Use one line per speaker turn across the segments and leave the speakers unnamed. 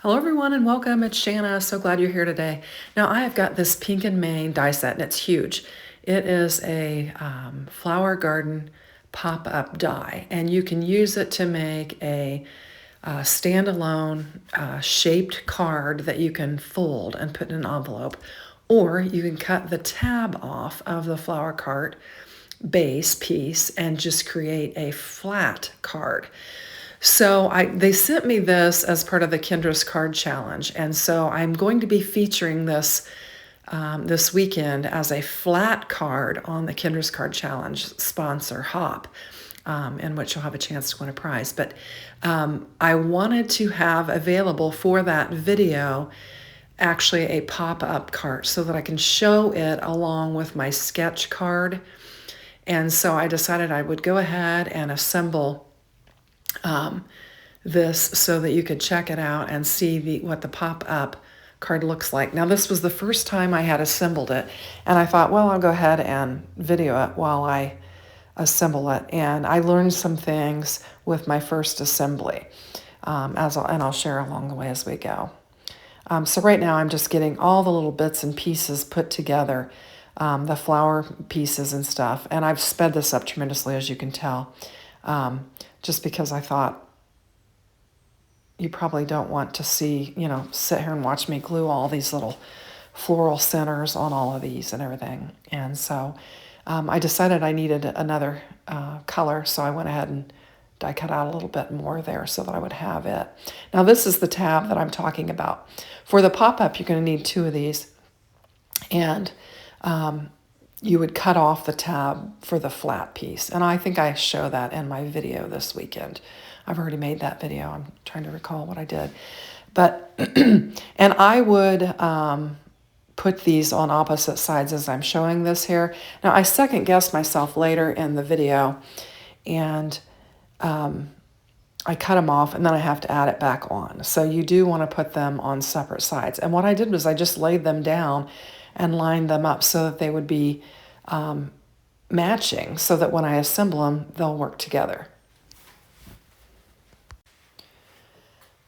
Hello everyone and welcome. It's Shanna. So glad you're here today. Now I have got this pink and Maine die set and it's huge. It is a flower garden pop-up die and you can use it to make a standalone shaped card that you can fold and put in an envelope, or you can cut the tab off of the flower cart base piece and just create a flat card. So they sent me this as part of the Kendra's Card Challenge, and so I'm going to be featuring this this weekend as a flat card on the Kendra's Card Challenge sponsor Hop, in which you'll have a chance to win a prize. But I wanted to have available for that video actually a pop-up cart so that I can show it along with my sketch card. And so I decided I would go ahead and assemble this so that you could check it out and see what the pop-up card looks like. Now this was the first time I had assembled it, and I thought, well, I'll go ahead and video it while I assemble it. And I learned some things with my first assembly, and I'll share along the way as we go. So right now I'm just getting all the little bits and pieces put together, the flower pieces and stuff, and I've sped this up tremendously, as you can tell, just because I thought you probably don't want to see, sit here and watch me glue all these little floral centers on all of these and everything. And so I decided I needed another color, so I went ahead and die cut out a little bit more there so that I would have it. Now this is the tab that I'm talking about. For the pop-up, you're going to need 2 of these, and you would cut off the tab for the flat piece. And I think I show that in my video this weekend. I've already made that video. I'm trying to recall what I did. But, and I would put these on opposite sides as I'm showing this here. Now I second guessed myself later in the video, and I cut them off and then I have to add it back on. So you do want to put them on separate sides. And what I did was I just laid them down and lined them up so that they would be matching, so that when I assemble them, they'll work together.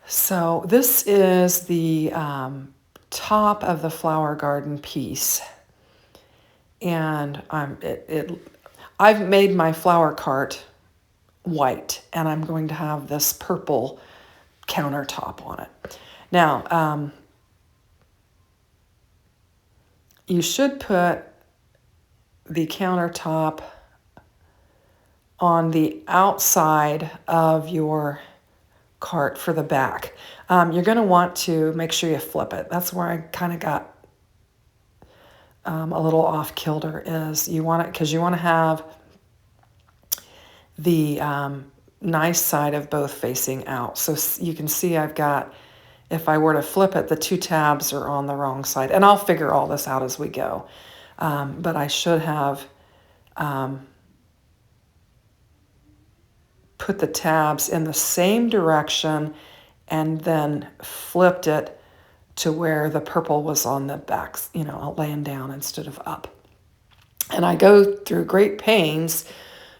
So this is the top of the flower garden piece, and I've made my flower cart white, and I'm going to have this purple countertop on it. Now, you should put the countertop on the outside of your cart for the back. You're going to want to make sure you flip it. That's where I kind of got a little off kilter, is you want it because you want to have the nice side of both facing out. So you can see I've got, if I were to flip it, the 2 tabs are on the wrong side. And I'll figure all this out as we go. But I should have put the tabs in the same direction and then flipped it to where the purple was on the back, laying down instead of up. And I go through great pains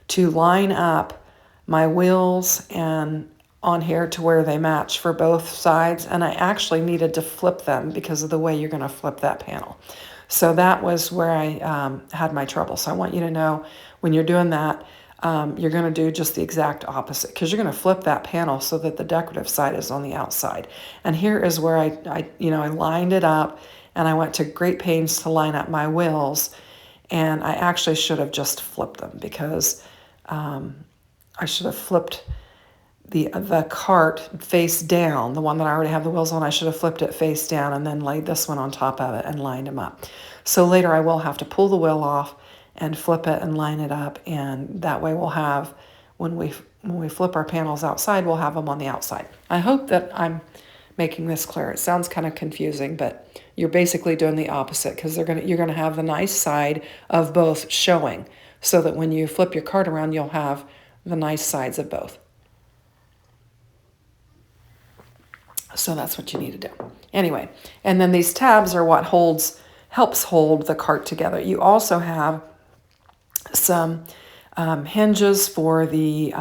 to line up my wheels and on here to where they match for both sides. And I actually needed to flip them because of the way you're going to flip that panel. So that was where I had my trouble. So I want you to know when you're doing that, you're going to do just the exact opposite, because you're going to flip that panel so that the decorative side is on the outside. And here is where I lined it up, and I went to great pains to line up my wheels, and I actually should have just flipped them, because I should have flipped the cart face down, the one that I already have the wheels on. I should have flipped it face down and then laid this one on top of it and lined them up. So later I will have to pull the wheel off and flip it and line it up, and that way we'll have, when we flip our panels outside, we'll have them on the outside. I hope that I'm making this clear. It sounds kind of confusing, but you're basically doing the opposite, because you're going to have the nice side of both showing, so that when you flip your cart around, you'll have the nice sides of both. So that's what you need to do. Anyway, and then these tabs are what helps hold the cart together. You also have some hinges for the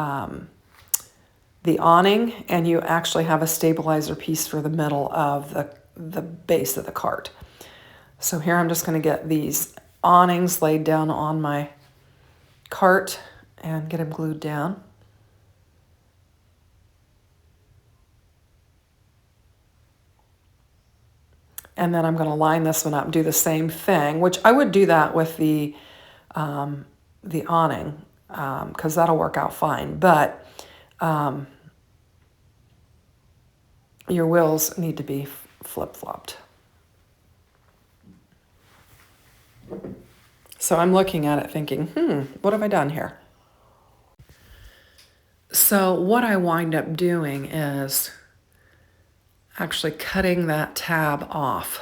the awning, and you actually have a stabilizer piece for the middle of the base of the cart. So here I'm just going to get these awnings laid down on my cart and get them glued down. And then I'm going to line this one up and do the same thing, which I would do that with the awning because that'll work out fine. But your wheels need to be flip-flopped. So I'm looking at it thinking, what have I done here? So what I wind up doing is actually cutting that tab off.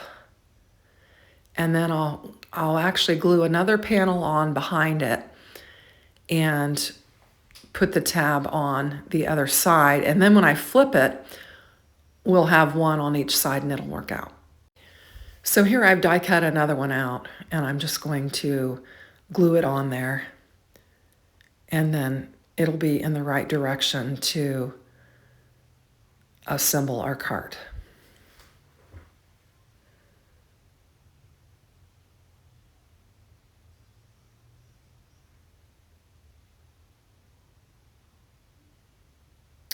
And then I'll actually glue another panel on behind it and put the tab on the other side. And then when I flip it, we'll have one on each side and it'll work out. So here I've die cut another one out, and I'm just going to glue it on there, and then it'll be in the right direction to assemble our cart.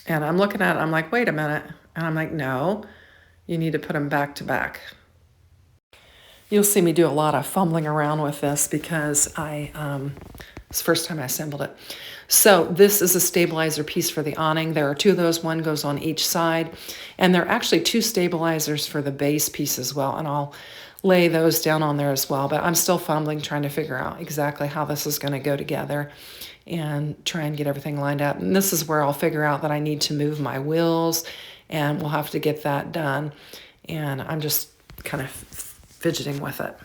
And I'm looking at it, I'm like, wait a minute. And I'm like, no, you need to put them back to back. You'll see me do a lot of fumbling around with this because it's the first time I assembled it. So this is a stabilizer piece for the awning. There are two of those, one goes on each side. And there are actually two stabilizers for the base piece as well. And I'll lay those down on there as well. But I'm still fumbling, trying to figure out exactly how this is going to go together and try and get everything lined up. And this is where I'll figure out that I need to move my wheels, and we'll have to get that done. And I'm just kind of fidgeting with it.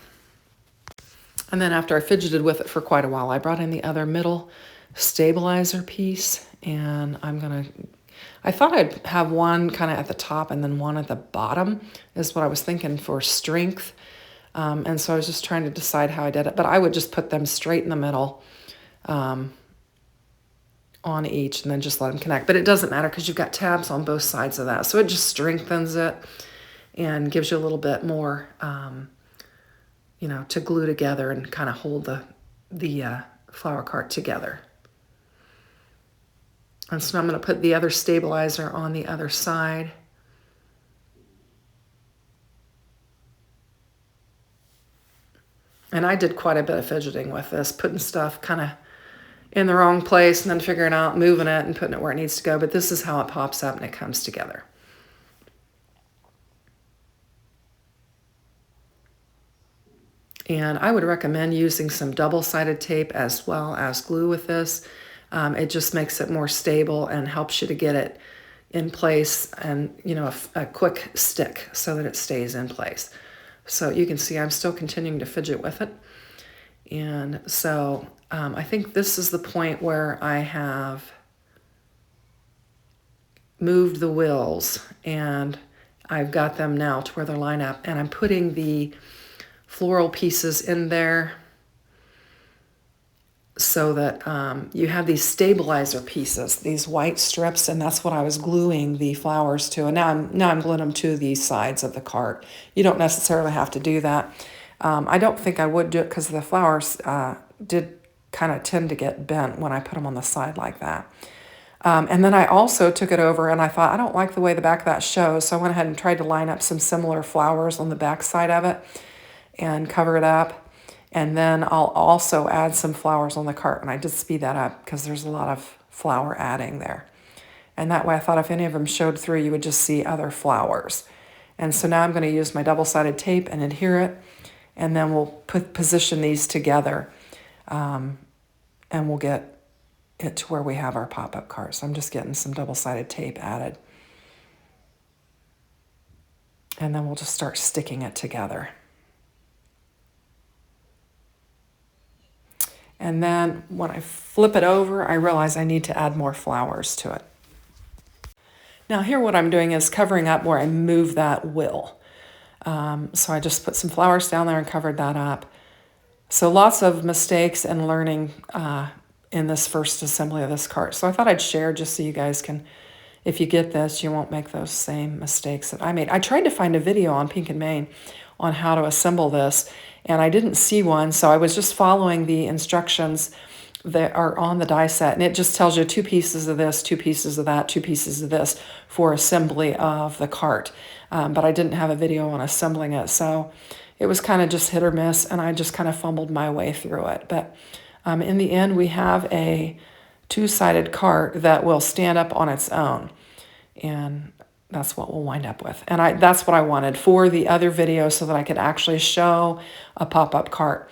And then after I fidgeted with it for quite a while, I brought in the other middle stabilizer piece, and I thought I'd have one kind of at the top and then one at the bottom is what I was thinking for strength. And so I was just trying to decide how I did it, but I would just put them straight in the middle on each and then just let them connect. But it doesn't matter because you've got tabs on both sides of that. So it just strengthens it and gives you a little bit more, to glue together and kind of hold the flower cart together. And so I'm going to put the other stabilizer on the other side. And I did quite a bit of fidgeting with this, putting stuff kind of in the wrong place and then figuring out, moving it and putting it where it needs to go. But this is how it pops up and it comes together. And I would recommend using some double-sided tape as well as glue with this. It just makes it more stable and helps you to get it in place and, a quick stick so that it stays in place. So you can see I'm still continuing to fidget with it. And so I think this is the point where I have moved the wheels and I've got them now to where they're lined up, and I'm putting the floral pieces in there so that you have these stabilizer pieces, these white strips, and that's what I was gluing the flowers to. And now I'm gluing them to the sides of the cart. You don't necessarily have to do that. I don't think I would do it because the flowers did kind of tend to get bent when I put them on the side like that. And then I also took it over and I thought, I don't like the way the back of that shows, so I went ahead and tried to line up some similar flowers on the back side of it and cover it up. And then I'll also add some flowers on the cart, and I did speed that up because there's a lot of flower adding there. And that way I thought if any of them showed through, you would just see other flowers. And so now I'm going to use my double-sided tape and adhere it, and then we'll position these together, and we'll get it to where we have our pop-up cart. So I'm just getting some double-sided tape added. And then we'll just start sticking it together. And then when I flip it over, I realize I need to add more flowers to it. Now here what I'm doing is covering up where I move that wheel. So I just put some flowers down there and covered that up. So lots of mistakes and learning in this first assembly of this cart. So I thought I'd share just so you guys can, if you get this, you won't make those same mistakes that I made. I tried to find a video on Pink and Main on how to assemble this, and I didn't see one, so I was just following the instructions that are on the die set, and it just tells you 2 pieces of this, 2 pieces of that, 2 pieces of this for assembly of the cart. But I didn't have a video on assembling it, so it was kind of just hit or miss, and I just kind of fumbled my way through it. But in the end, we have a 2-sided cart that will stand up on its own, and that's what we'll wind up with. And that's what I wanted for the other video, so that I could actually show a pop-up cart.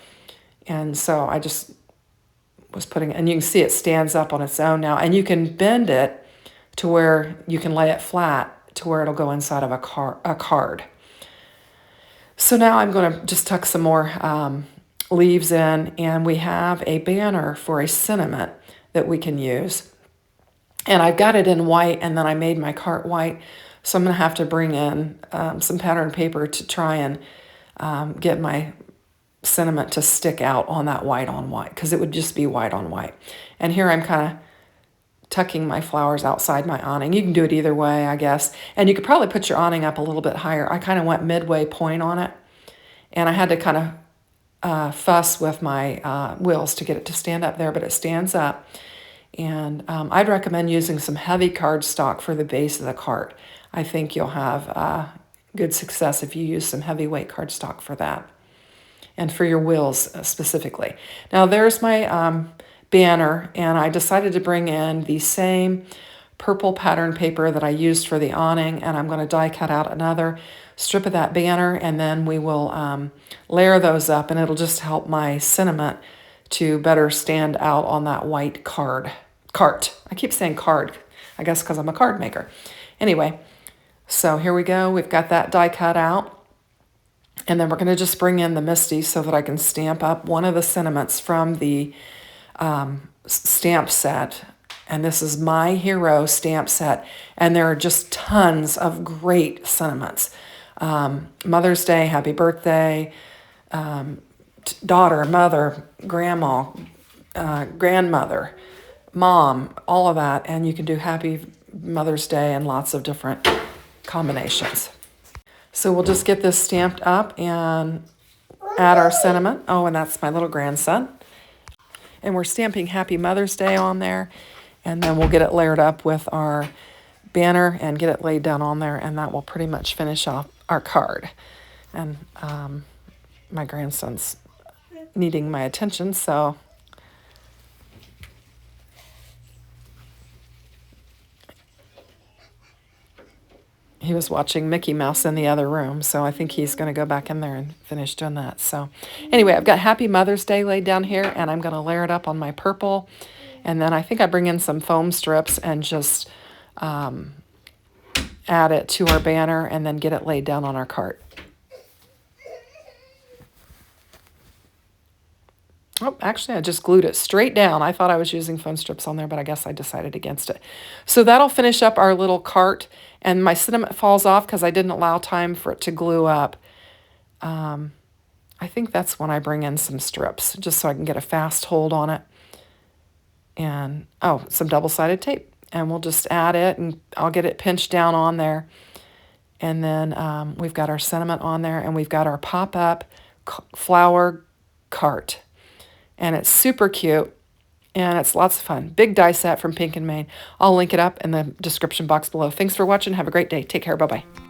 And so I just was putting, and you can see it stands up on its own now, and you can bend it to where you can lay it flat to where it'll go inside of a card. So now I'm going to just tuck some more leaves in, and we have a banner for a sentiment that we can use. And I've got it in white, and then I made my cart white, so I'm going to have to bring in some pattern paper to try and get my sentiment to stick out on that white on white, because it would just be white on white. And here I'm kind of tucking my flowers outside my awning. You can do it either way, I guess. And you could probably put your awning up a little bit higher. I kind of went midway point on it, and I had to kind of fuss with my wheels to get it to stand up there, but it stands up. And I'd recommend using some heavy cardstock for the base of the cart. I think you'll have good success if you use some heavyweight cardstock for that, and for your wheels specifically. Now there's my banner, and I decided to bring in the same purple pattern paper that I used for the awning, and I'm going to die cut out another strip of that banner, and then we will layer those up, and it'll just help my sentiment to better stand out on that white cart. I keep saying card, I guess because I'm a card maker. Anyway, so here we go. We've got that die cut out, and then we're going to just bring in the Misty so that I can stamp up one of the sentiments from the stamp set. And this is My Hero stamp set, and there are just tons of great sentiments. Mother's Day, happy birthday, daughter, mother, grandma, grandmother, mom, all of that. And you can do happy Mother's Day and lots of different combinations. So we'll just get this stamped up and add our sentiment. Oh, and that's my little grandson. And we're stamping Happy Mother's Day on there. And then we'll get it layered up with our banner and get it laid down on there. And that will pretty much finish off our card. And my grandson's needing my attention, so he was watching Mickey Mouse in the other room, so I think he's going to go back in there and finish doing that. So anyway, I've got Happy Mother's Day laid down here, and I'm going to layer it up on my purple. And then I think I bring in some foam strips and just add it to our banner and then get it laid down on our cart. Oh, actually, I just glued it straight down. I thought I was using foam strips on there, but I guess I decided against it. So that'll finish up our little cart, and my sentiment falls off because I didn't allow time for it to glue up. I think that's when I bring in some strips, just so I can get a fast hold on it. And, oh, some double-sided tape. And we'll just add it, and I'll get it pinched down on there. And then we've got our sentiment on there, and we've got our pop-up flower cart. And it's super cute, and it's lots of fun. Big die set from Pink and Main. I'll link it up in the description box below. Thanks for watching. Have a great day. Take care. Bye-bye.